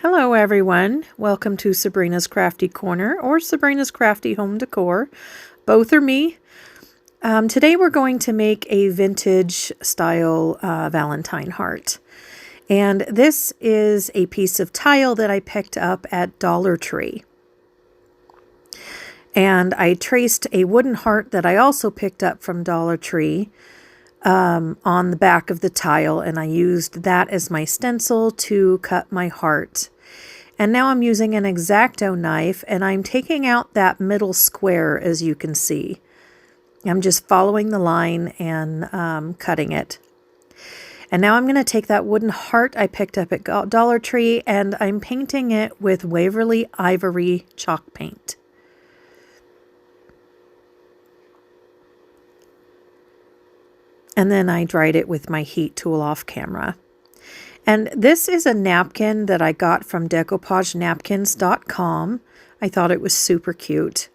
Hello everyone, welcome to Sabrina's Crafty Corner or Sabrina's Crafty Home Decor. Both are me. Today we're going to make a vintage style Valentine heart. And this is a piece of tile that I picked up at Dollar Tree. And I traced a wooden heart that I also picked up from Dollar Tree on the back of the tile, and I used that as my stencil to cut my heart. And now I'm using an X-Acto knife, and I'm taking out that middle square, as you can see. I'm just following the line and cutting it. And now I'm going to take that wooden heart I picked up at Dollar Tree, and I'm painting it with Waverly Ivory chalk paint. And then I dried it with my heat tool off camera. And this is a napkin that I got from decoupagenapkins.com. I thought it was super cute.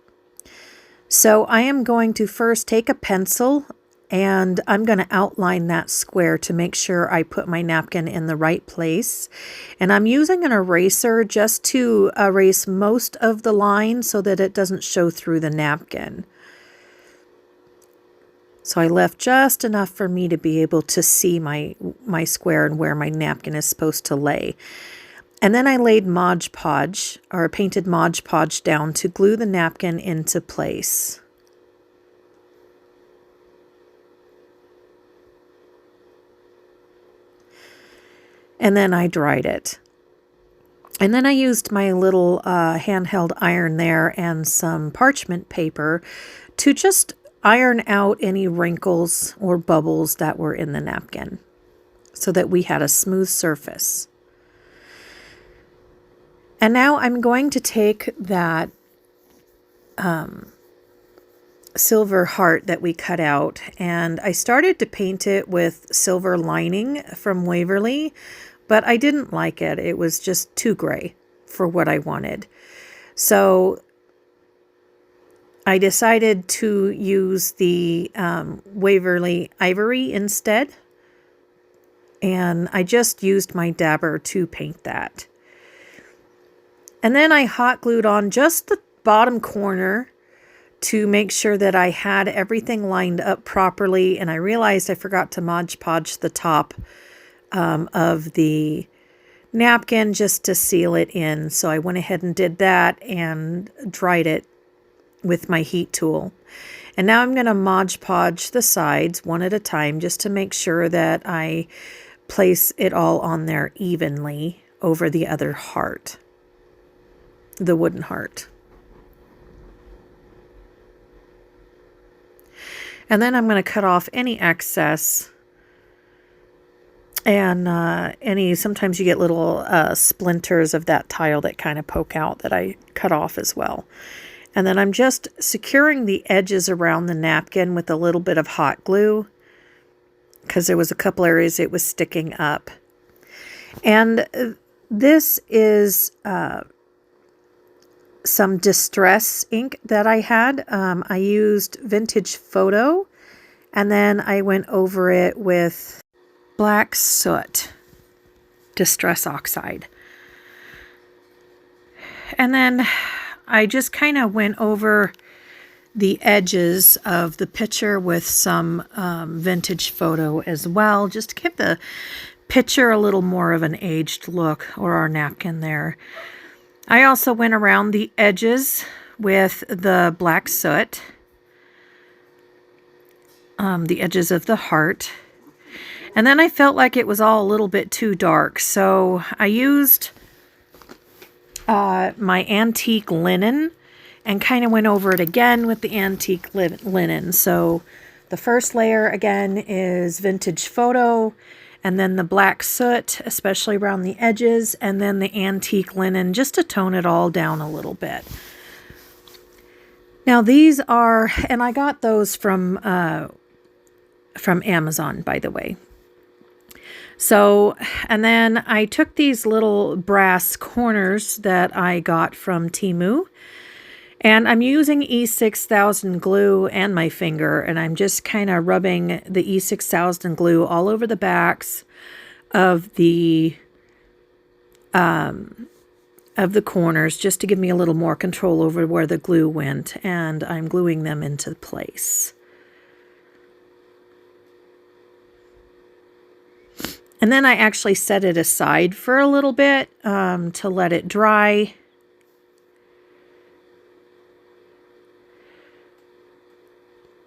So I am going to first take a pencil and I'm going to outline that square to make sure I put my napkin in the right place. And I'm using an eraser just to erase most of the line so that it doesn't show through the napkin. So I left just enough for me to be able to see my square and where my napkin is supposed to lay. And then I laid Mod Podge, or painted Mod Podge down to glue the napkin into place. And then I dried it. And then I used my little handheld iron there and some parchment paper to just iron out any wrinkles or bubbles that were in the napkin so that we had a smooth surface. And now I'm going to take that silver heart that we cut out, and I started to paint it with silver lining from Waverly, but I didn't like it. It was just too gray for what I wanted. So I decided to use the Waverly Ivory instead, and I just used my dabber to paint that. And then I hot glued on just the bottom corner to make sure that I had everything lined up properly, and I realized I forgot to Mod Podge the top of the napkin just to seal it in. So I went ahead and did that and dried it with my heat tool. And now I'm going to Mod Podge the sides one at a time just to make sure that I place it all on there evenly over the other heart, the wooden heart. And then I'm going to cut off any excess and sometimes you get little splinters of that tile that kind of poke out that I cut off as well. And then I'm just securing the edges around the napkin with a little bit of hot glue because there was a couple areas it was sticking up. And this is some distress ink that I had. I used Vintage Photo, and then I went over it with black soot, distress oxide. And then I just kind of went over the edges of the picture with some Vintage Photo as well, just to give the picture a little more of an aged look, or our napkin there. I also went around the edges with the black soot, the edges of the heart. And then I felt like it was all a little bit too dark, so I used my antique linen and kind of went over it again with the antique linen. So the first layer again is Vintage Photo, and then the black soot, especially around the edges, and then the antique linen just to tone it all down a little bit. Now these are, and I got those from Amazon, by the way. So, and then I took these little brass corners that I got from Temu, and I'm using E6000 glue and my finger, and I'm just kind of rubbing the E6000 glue all over the backs of the of the corners just to give me a little more control over where the glue went, and I'm gluing them into place. And then I actually set it aside for a little bit to let it dry.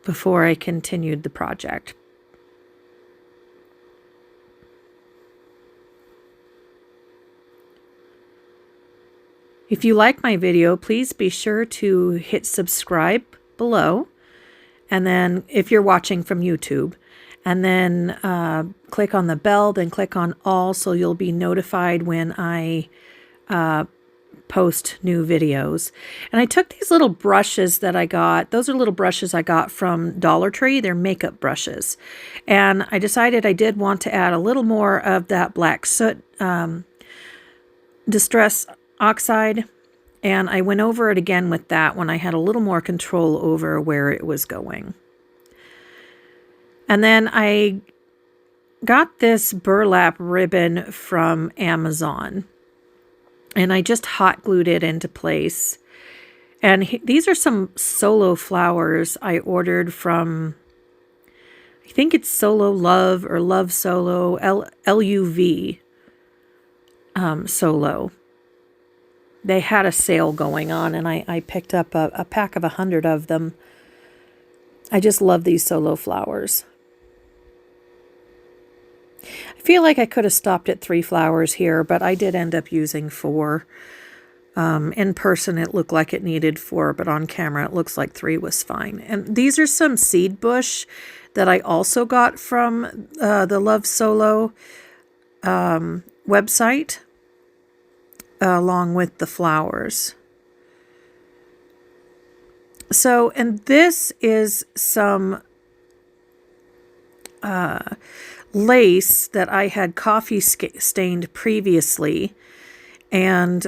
Before I continued the project. If you like my video, please be sure to hit subscribe below. And then if you're watching from YouTube, and then click on the bell, then click on all so you'll be notified when I post new videos. And I took these little brushes that I got. Those are little brushes I got from Dollar Tree. They're makeup brushes. And I decided I did want to add a little more of that black soot distress oxide. And I went over it again with that when I had a little more control over where it was going. And then I got this burlap ribbon from Amazon. And I just hot glued it into place. And these are some solo flowers I ordered from, I think it's Solo Love or Love Solo, LUV Solo. They had a sale going on, and I picked up a pack of 100 of them. I just love these solo flowers. I feel like I could have stopped at 3 flowers here, but I did end up using 4. In person, it looked like it needed 4, but on camera, it looks like 3 was fine. And these are some seed bush that I also got from the Love Solo website, along with the flowers. So, and this is some lace that I had coffee stained previously, and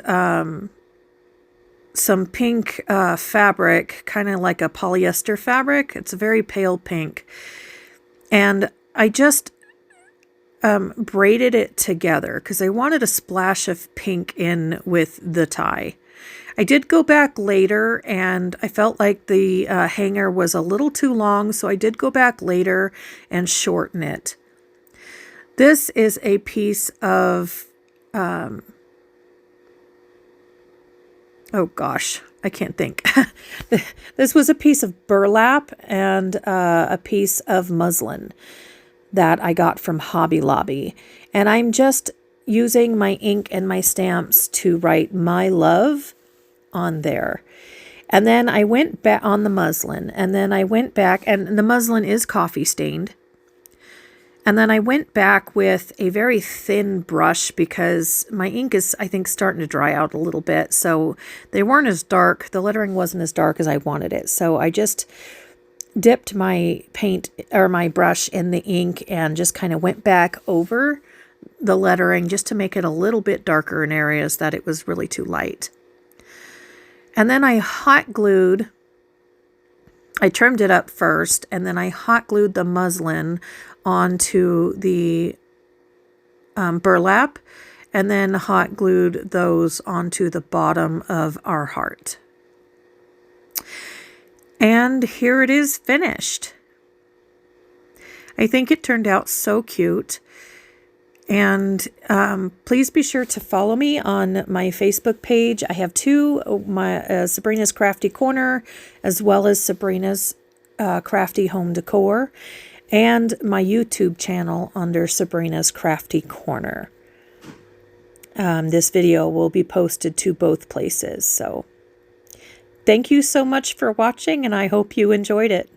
some pink fabric, kind of like a polyester fabric. It's a very pale pink. And I just braided it together because I wanted a splash of pink in with the tie. I did go back later and I felt like the hanger was a little too long, so I did go back later and shorten it. This is a piece of, oh gosh, I can't think. This was a piece of burlap and a piece of muslin that I got from Hobby Lobby. And I'm just using my ink and my stamps to write "My Love" on there. And then I went back on the muslin, and then I went back, and the muslin is coffee stained. And then I went back with a very thin brush because my ink is, I think, starting to dry out a little bit. So they weren't as dark. The lettering wasn't as dark as I wanted it. So I just dipped my paint or my brush in the ink and just kind of went back over the lettering just to make it a little bit darker in areas that it was really too light. And then I hot glued, I trimmed it up first, and then I hot glued the muslin onto the burlap, and then hot glued those onto the bottom of our heart. And here it is finished. I think it turned out so cute. And please be sure to follow me on my Facebook page. I have 2, my Sabrina's Crafty Corner, as well as Sabrina's Crafty Home Decor, and my YouTube channel under Sabrina's Crafty Corner. This video will be posted to both places. So thank you so much for watching, and I hope you enjoyed it.